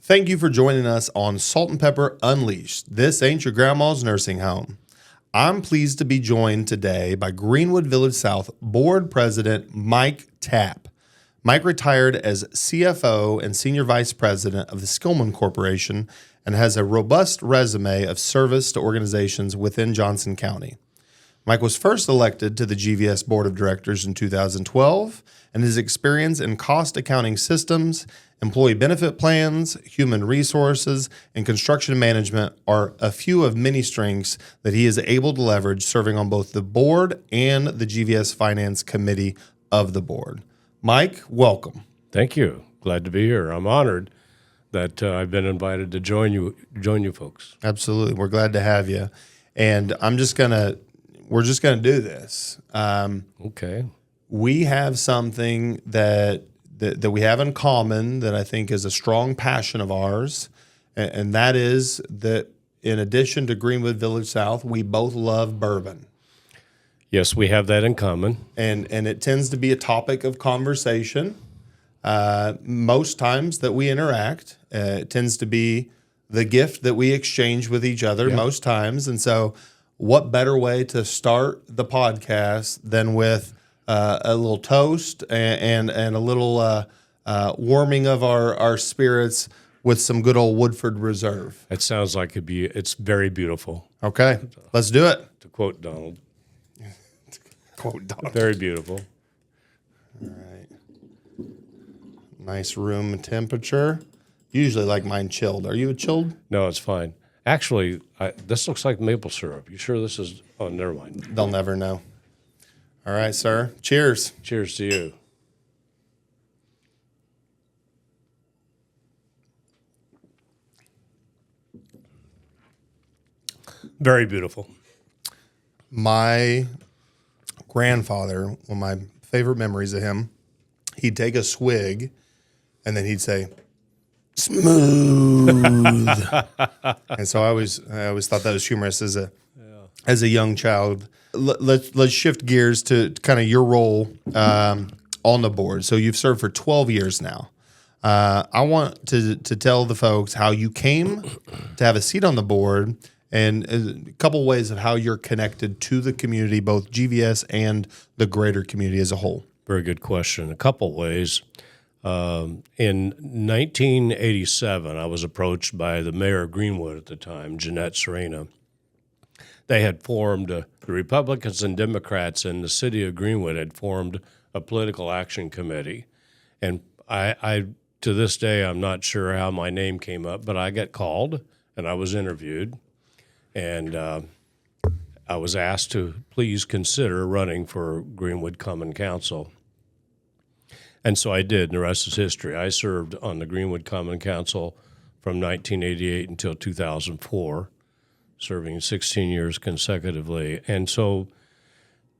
Thank you for joining us on Salt and Pepper Unleashed. This ain't your grandma's nursing home. I'm pleased to be joined today by Greenwood Village South Board President Mike Tapp. Mike retired as CFO and Senior Vice President of the Skillman Corporation and has a robust resume of service to organizations within Johnson County. Mike was first elected to the GVS Board of Directors in 2012, and his experience in cost accounting systems, employee benefit plans, human resources, and construction management are a few of many strengths that he is able to leverage serving on both the board and the GVS Finance Committee of the board. Mike, welcome. Thank you. Glad to be here. I'm honored that I've been invited to join you folks. Absolutely. We're glad to have you. And we're just going to do this. Okay. We have something that we have in common that I think is a strong passion of ours, and that is that in addition to Greenwood Village South, we both love bourbon. Yes, we have that in common. And it tends to be a topic of conversation most times that we interact. It tends to be the gift that we exchange with each other most times. And so what better way to start the podcast than with a little toast and a little warming of our spirits with some good old Woodford Reserve. It sounds like it's very beautiful. Okay, let's do it. To quote Donald. Quote Donald. Very beautiful. All right. Nice room temperature. Usually like mine chilled. Are you a chilled? No, it's fine. Actually, this looks like maple syrup. You sure this is? Oh, never mind. They'll never know. All right, sir. Cheers. Cheers to you. Very beautiful. My grandfather, one of my favorite memories of him, he'd take a swig and then he'd say, "Smooth." And so I always thought that was humorous as a young child. Let's shift gears to kind of your role on the board. So you've served for 12 years now. I want to tell the folks how you came to have a seat on the board and a couple ways of how you're connected to the community, both GVS and the greater community as a whole. Very good question. A couple ways. In 1987, I was approached by the mayor of Greenwood at the time, Jeanette Serena. They had formed, the Republicans and Democrats in the city of Greenwood had formed a political action committee. And I to this day, I'm not sure how my name came up, but I got called and I was interviewed. And I was asked to please consider running for Greenwood Common Council. And so I did, and the rest is history. I served on the Greenwood Common Council from 1988 until 2004, serving 16 years consecutively. And so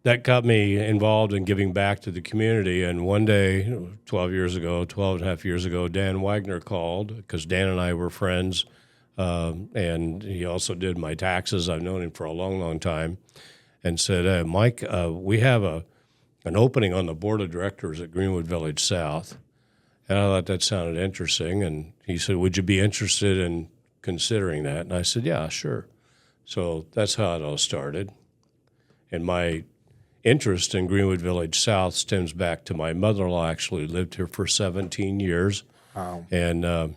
that got me involved in giving back to the community. And one day, 12 and a half years ago, Dan Wagner called, because Dan and I were friends, and he also did my taxes. I've known him for a long, long time, and said, Mike, we have an opening on the board of directors at Greenwood Village South. And I thought that sounded interesting. And he said, would you be interested in considering that? And I said, yeah, sure. So that's how it all started. And my interest in Greenwood Village South stems back to my mother-in-law actually lived here for 17 years. Wow. And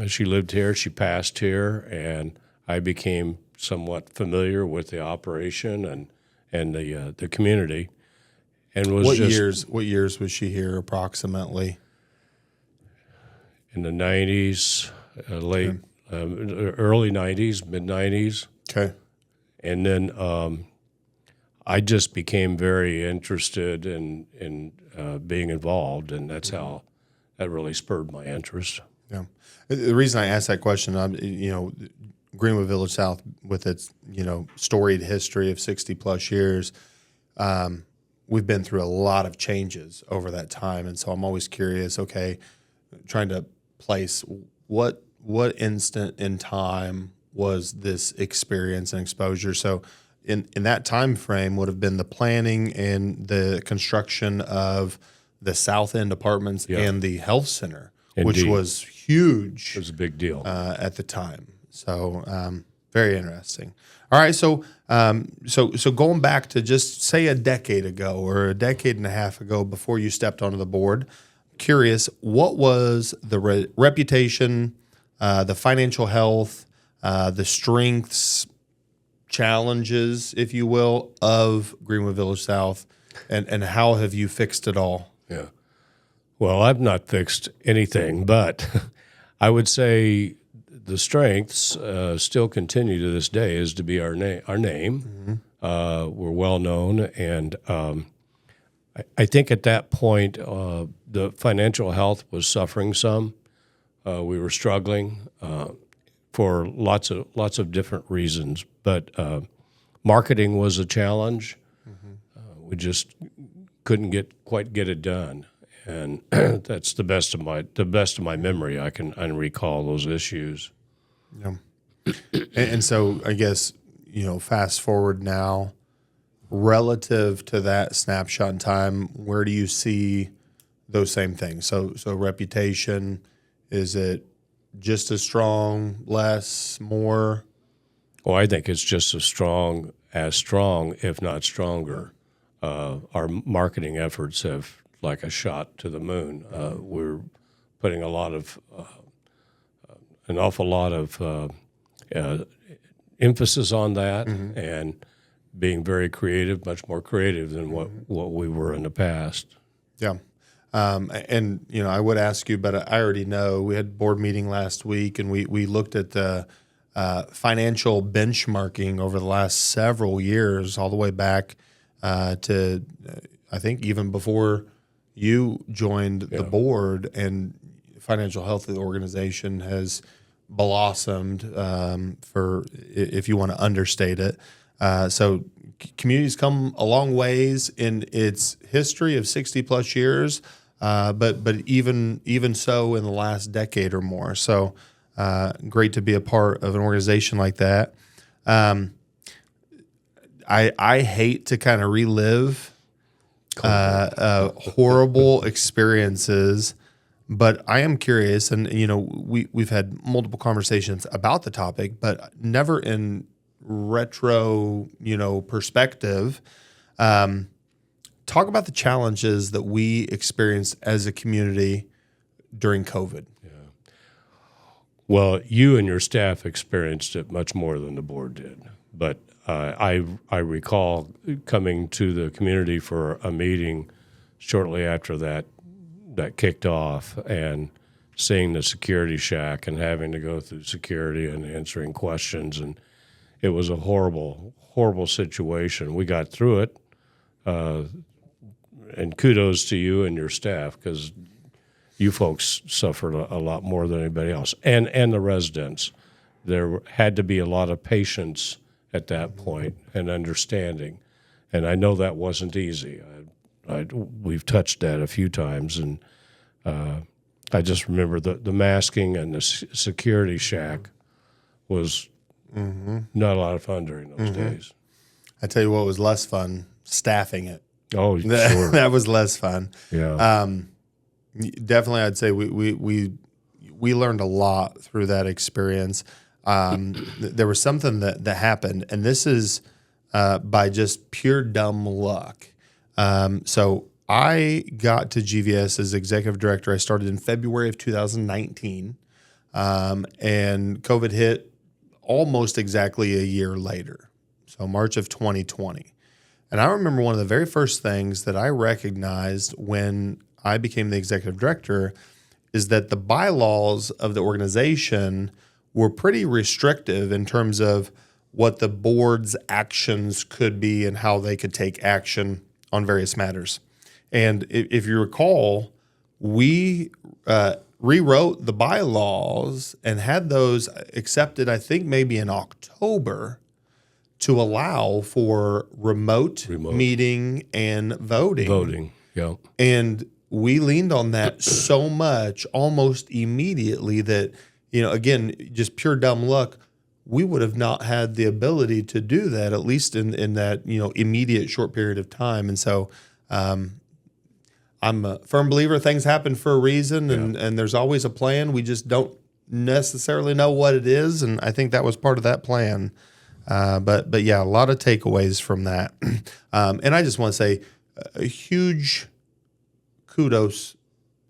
she lived here, she passed here, and I became somewhat familiar with the operation and the community. And was What years was she here approximately? In the 90s, early 90s, mid 90s. Okay. And then I just became very interested in being involved, and that's how that really spurred my interest. Yeah. The reason I asked that question, Greenwood Village South, with its storied history of 60 plus years, we've been through a lot of changes over that time, and so I'm always curious. Okay, trying to place what instant in time was this experience and exposure. So in that time frame would have been the planning and the construction of the South End apartments and the health center, Indeed. which was huge. It was a big deal. At the time. So very interesting. All right, so going back to just say a decade ago or a decade and a half ago before you stepped onto the board, curious, what was the reputation, the financial health, the strengths, challenges, if you will, of Greenwood Village South, and how have you fixed it all? Yeah. Well, I've not fixed anything, but I would say the strengths still continue to this day is to be our name. We're well known, and I think at that point the financial health was suffering some. We were struggling for lots of different reasons, but marketing was a challenge. We just couldn't quite get it done, and that's the best of my memory. I can recall those issues. Yeah. And so I guess, fast forward now, relative to that snapshot in time, where do you see those same things? So reputation, is it just as strong, less, more? Well, I think it's just as strong, if not stronger. Our marketing efforts have like a shot to the moon. We're putting an awful lot of emphasis on that, and being very creative, much more creative than what we were in the past. Yeah. And, I would ask you, but I already know we had board meeting last week, and we looked at the financial benchmarking over the last several years, all the way back to, I think, even before you joined the board, and financial health of the organization has blossomed, for if you want to understate it. So community's come a long ways in its history of 60 plus years, but even so in the last decade or more. So great to be a part of an organization like that. I hate to kind of relive horrible experiences, but I am curious, and we've had multiple conversations about the topic, but never in retro perspective. Talk about the challenges that we experienced as a community during COVID. Yeah. Well, you and your staff experienced it much more than the board did, but I recall coming to the community for a meeting shortly after that kicked off, and seeing the security shack and having to go through security and answering questions, and it was a horrible, horrible situation. We got through it, and kudos to you and your staff, because you folks suffered a lot more than anybody else, and the residents. There had to be a lot of patience at that point and understanding, and I know that wasn't easy. We've touched that a few times, and I just remember the masking and the security shack was not a lot of fun during those days. I tell you what was less fun, staffing it. Oh, sure. That was less fun. Yeah. Definitely, I'd say we learned a lot through that experience. There was something that happened, and this is by just pure dumb luck. So I got to GVS as executive director. I started in February of 2019, and COVID hit almost exactly a year later, so March of 2020. And I remember one of the very first things that I recognized when I became the executive director is that the bylaws of the organization were pretty restrictive in terms of what the board's actions could be and how they could take action on various matters. And if you recall, we rewrote the bylaws and had those accepted, I think maybe in October, to allow for remote meeting and voting. Voting, yeah. And we leaned on that so much almost immediately that, again, just pure dumb luck, we would have not had the ability to do that, at least in that, immediate short period of time. And so I I'm a firm believer things happen for a reason, and there's always a plan. We just don't necessarily know what it is, and I think that was part of that plan. But yeah, a lot of takeaways from that. And I just want to say a huge kudos,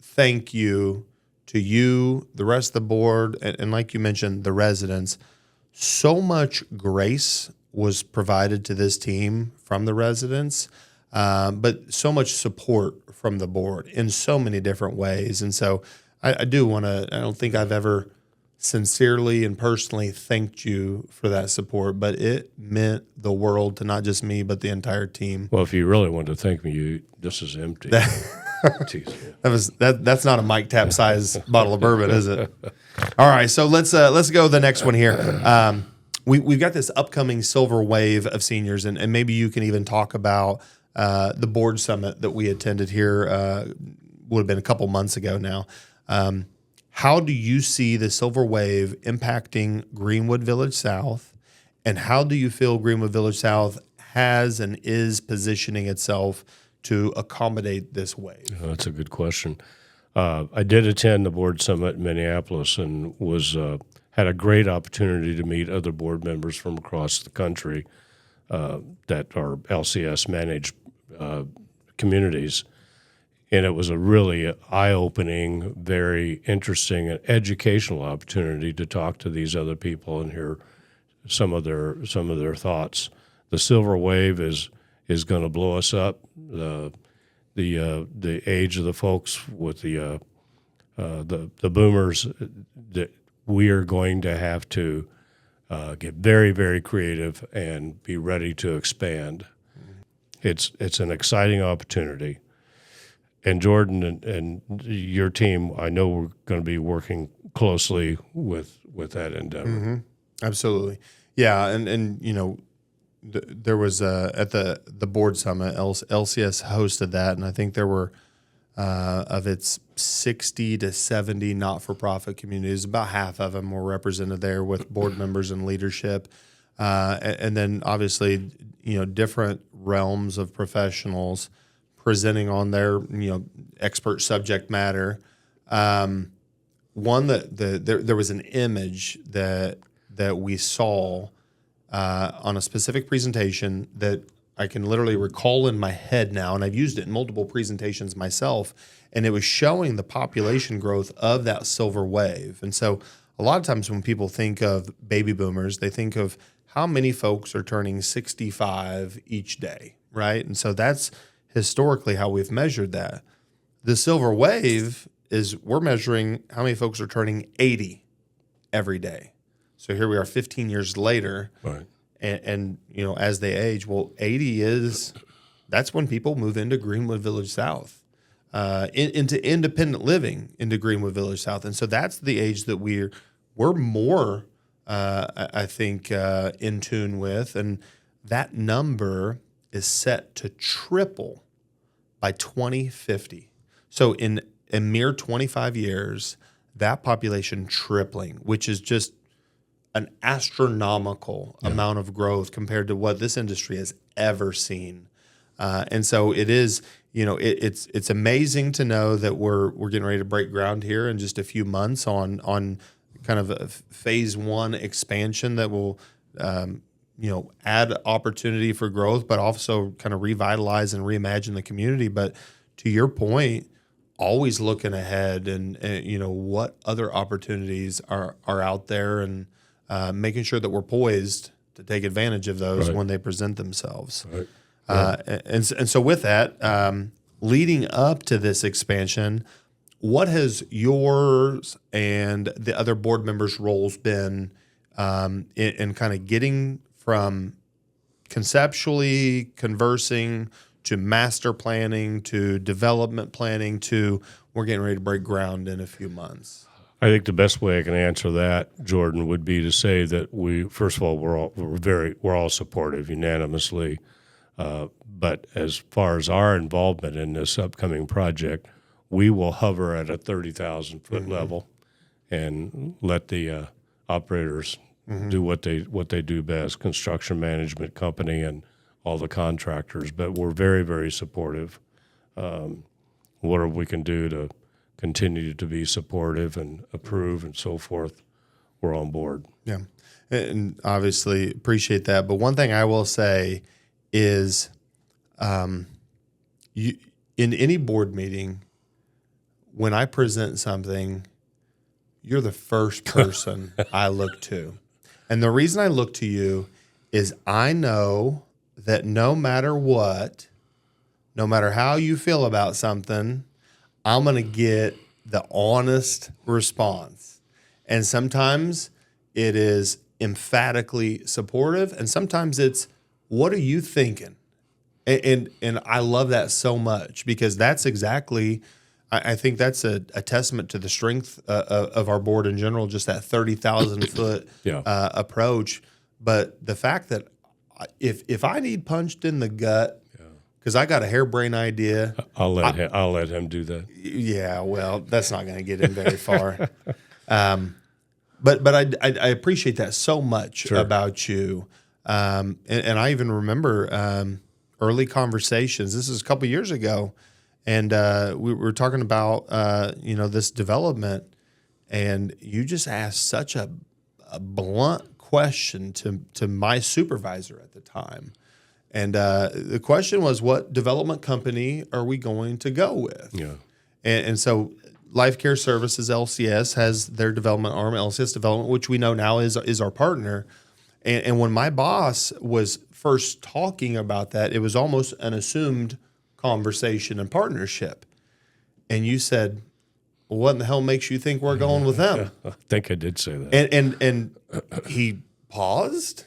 thank you to you, the rest of the board, and like you mentioned, the residents. So much grace was provided to this team from the residents, but so much support from the board in so many different ways. And so I do want to, I don't think I've ever sincerely and personally thanked you for that support, but it meant the world to not just me, but the entire team. Well, if you really want to thank me, this is empty. That's not a Mike Tapp size bottle of bourbon, is it? All right, so let's go to the next one here. We've got this upcoming silver wave of seniors, and maybe you can even talk about the board summit that we attended here. Would have been a couple months ago now. How do you see the silver wave impacting Greenwood Village South, and how do you feel Greenwood Village South has and is positioning itself to accommodate this wave? That's a good question. I did attend the board summit in Minneapolis and had a great opportunity to meet other board members from across the country that are LCS managed communities. And it was a really eye-opening, very interesting and educational opportunity to talk to these other people and hear some of their thoughts. The silver wave is going to blow us up. The age of the folks with the boomers, that we are going to have to get very, very creative and be ready to expand. It's an exciting opportunity. And Jordan and your team, I know we're going to be working closely with that endeavor. Mm-hmm. Absolutely. Yeah, and you know, there was at the board summit, LCS hosted that, and I think there were of its 60 to 70 not-for-profit communities, about half of them were represented there with board members and leadership, and then obviously, you know, different realms of professionals presenting on their, you know, expert subject matter. One that there was an image that we saw on a specific presentation that I can literally recall in my head now, and I've used it in multiple presentations myself, and it was showing the population growth of that silver wave. And so a lot of times when people think of baby boomers, they think of how many folks are turning 65 each day, right? And so that's historically how we've measured that. The silver wave is we're measuring how many folks are turning 80 every day. So here we are 15 years later. Right. And you know, as they age, well, 80 that's when people move into Greenwood Village South, into independent living into Greenwood Village South. And so that's the age that we're more, I think, in tune with. And that number is set to triple by 2050. So in a mere 25 years, that population tripling, which is just an astronomical amount of growth compared to what this industry has ever seen. And so it is, you know, it's amazing to know that we're getting ready to break ground here in just a few months on kind of a phase one expansion that will, you know, add opportunity for growth, but also kind of revitalize and reimagine the community. But to your point, always looking ahead and you know, what other opportunities are out there, and making sure that we're poised to take advantage of those when they present themselves. Right. And so with that, leading up to this expansion, what has yours and the other board members' roles been in kind of getting from conceptually conversing to master planning to development planning to we're getting ready to break ground in a few months? I think the best way I can answer that, Jordan, would be to say that first of all, we're all supportive unanimously. But as far as our involvement in this upcoming project, we will hover at a 30,000-foot level and let the operators do what they do best, construction management company and all the contractors. But we're very, very supportive. whatever we can do to continue to be supportive and approve and so forth, we're on board. Yeah. And obviously appreciate that. But one thing I will say is you in any board meeting, when I present something, you're the first person I look to. And the reason I look to you is I know that no matter what, no matter how you feel about something, I'm going to get the honest response. And sometimes it is emphatically supportive, and sometimes it's, what are you thinking? And I love that so much, because that's exactly, I think that's a testament to the strength of our board in general, just that 30,000 foot approach. But the fact that if I need punched in the gut, because I got a harebrained idea, I'll let him do that. Yeah, well, that's not going to get him very far. But I appreciate that so much about you. And I even remember early conversations. This is a couple years ago, and we were talking about this development, and you just asked such a blunt question to my supervisor at the time. And the question was, what development company are we going to go with? Yeah. And so Life Care Services, LCS, has their development arm, LCS Development, which we know now is our partner. And when my boss was first talking about that, it was almost an assumed conversation and partnership. And you said, well, what in the hell makes you think we're going with them? I think I did say that. And he paused,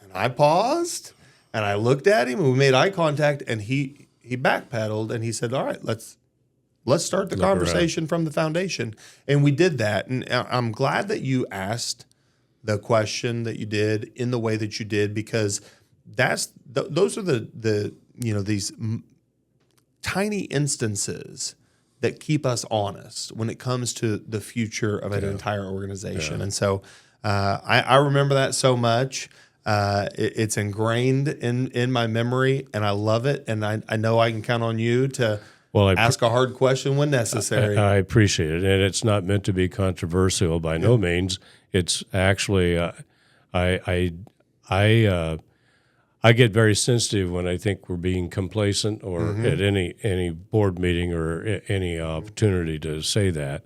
and I paused, and I looked at him, and we made eye contact, and he backpedaled, and he said, all right, let's start the conversation from the foundation. And we did that. And I'm glad that you asked the question that you did in the way that you did, because those are the these tiny instances that keep us honest when it comes to the future of an entire organization. And so I remember that so much. It's ingrained in my memory, and I love it. And I know I can count on you to ask a hard question when necessary. I appreciate it. And it's not meant to be controversial by no means. It's actually, I get very sensitive when I think we're being complacent, or at any board meeting or any opportunity to say that.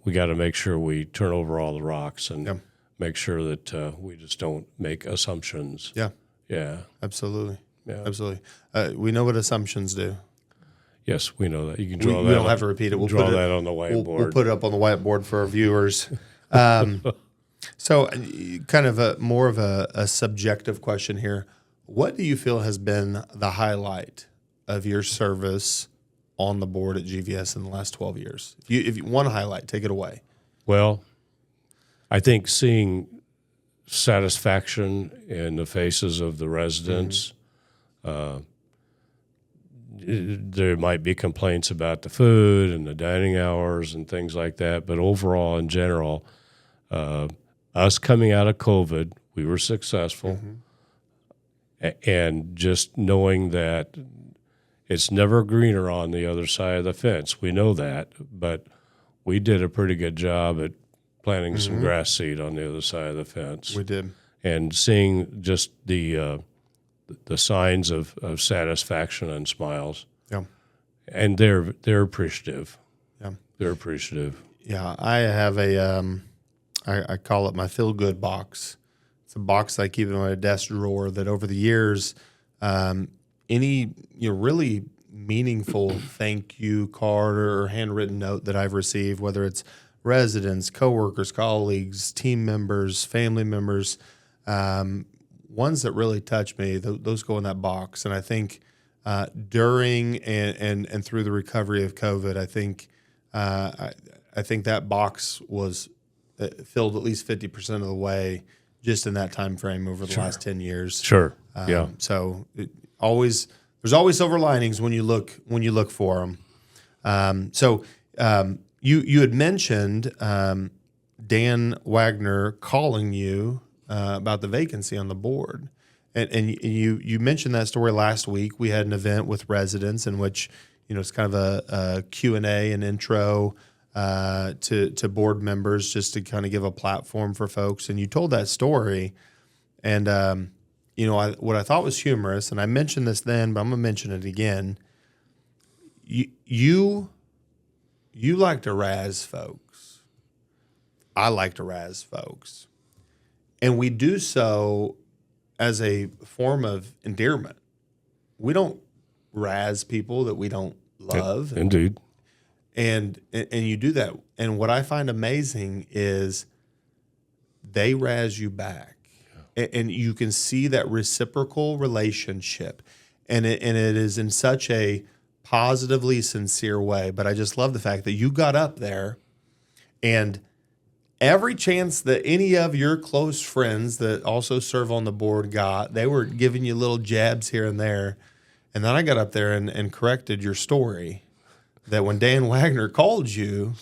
We got to make sure we turn over all the rocks and make sure that we just don't make assumptions. Yeah. Yeah. Absolutely. Yeah. Absolutely. We know what assumptions do. Yes, we know that. You can draw that. We don't have to repeat it. We'll draw put that on the whiteboard. We'll put it up on the whiteboard for our viewers. So kind of more of a subjective question here. What do you feel has been the highlight of your service on the board at GVS in the last 12 years? If you want to highlight, take it away. Well, I think seeing satisfaction in the faces of the residents. There might be complaints about the food and the dining hours and things like that, but overall, in general, us coming out of COVID, we were successful. And just knowing that it's never greener on the other side of the fence. We know that, but we did a pretty good job at planting some grass seed on the other side of the fence. We did. And seeing just the signs of satisfaction and smiles. Yeah. And they're appreciative. Yeah. They're appreciative. Yeah. I have I call it my feel-good box. It's a box I keep in my desk drawer that over the years, any really meaningful thank you card or handwritten note that I've received, whether it's residents, coworkers, colleagues, team members, family members, ones that really touch me, those go in that box. And I think during and through the recovery of COVID, I think that box was filled at least 50% of the way just in that time frame over the last 10 years. Sure. So there's always silver linings when you look for them. You had mentioned Dan Wagner calling you about the vacancy on the board, and you mentioned that story last week. We had an event with residents in which it's kind of a Q&A and intro to board members, just to kind of give a platform for folks. And you told that story, and what I thought was humorous, and I mentioned this then, but I'm gonna mention it again. You like to razz folks. I like to razz folks, and we do so as a form of endearment. We don't razz people that we don't love. Indeed. And you do that. And what I find amazing is they razz you back. And you can see that reciprocal relationship. And it is in such a positively sincere way. But I just love the fact that you got up there, and every chance that any of your close friends that also serve on the board got, they were giving you little jabs here and there. And then I got up there and corrected your story that when Dan Wagner called you,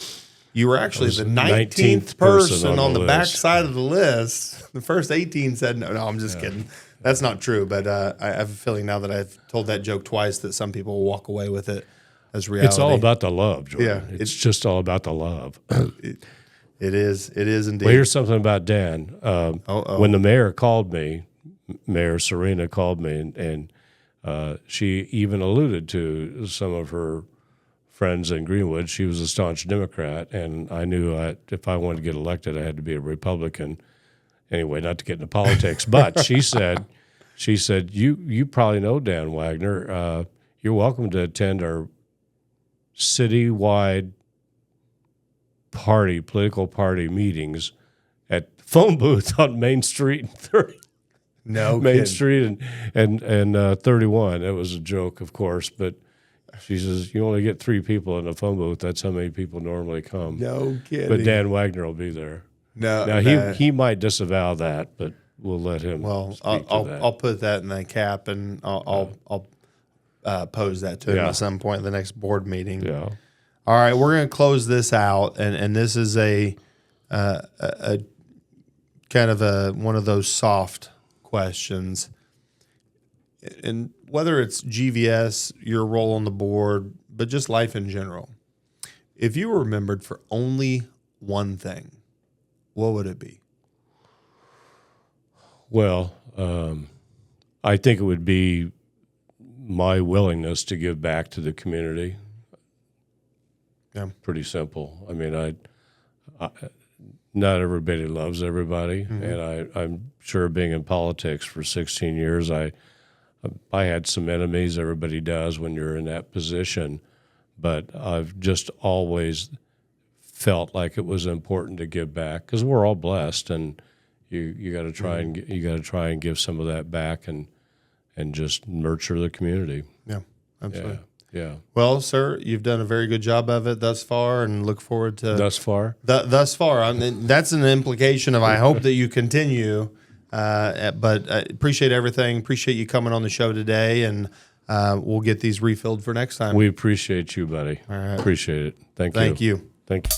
you were actually the 19th person on the back side of the list. The first 18 said no. No, I'm just kidding. That's not true. But I have a feeling now that I've told that joke twice that some people will walk away with it as reality. It's all about the love, Jordan. Yeah, it's just all about the love. It is. It is indeed. Well, here's something about Dan. When the mayor called me, Mayor Serena called me, and she even alluded to some of her friends in Greenwood. She was a staunch Democrat, and I knew if I wanted to get elected, I had to be a Republican. Anyway, not to get into politics, but she said, you probably know Dan Wagner. You're welcome to attend our citywide political party meetings at phone booth on Main Street and 30. No Main kidding. Street and 31. It was a joke, of course, but she says you only get 3 people in a phone booth. That's how many people normally come. No kidding. But Dan Wagner will be there. No. Now he might disavow that, but we'll let him. Well, speak to that. I'll put that in the cap, and I'll pose that to him at some point in the next board meeting. Yeah. All right, we're going to close this out, and this is a kind of one of those soft questions. And whether it's GVS, your role on the board, but just life in general, if you were remembered for only one thing, what would it be? Well, I think it would be my willingness to give back to the community. Yeah. Pretty simple. I mean, I not everybody loves everybody, and I'm sure being in politics for 16 years, I had some enemies. Everybody does when you're in that position, but I've just always felt like it was important to give back because we're all blessed, and you got to try and give some of that back and just nurture the community. Yeah, absolutely. Yeah. Well, sir, you've done a very good job of it thus far, and look forward to Thus far. Thus far. I mean, that's an implication of I hope that you continue. But I appreciate everything. Appreciate you coming on the show today, and we'll get these refilled for next time. We appreciate you, buddy. All right. Appreciate it. Thank you. Thank you. Thank you.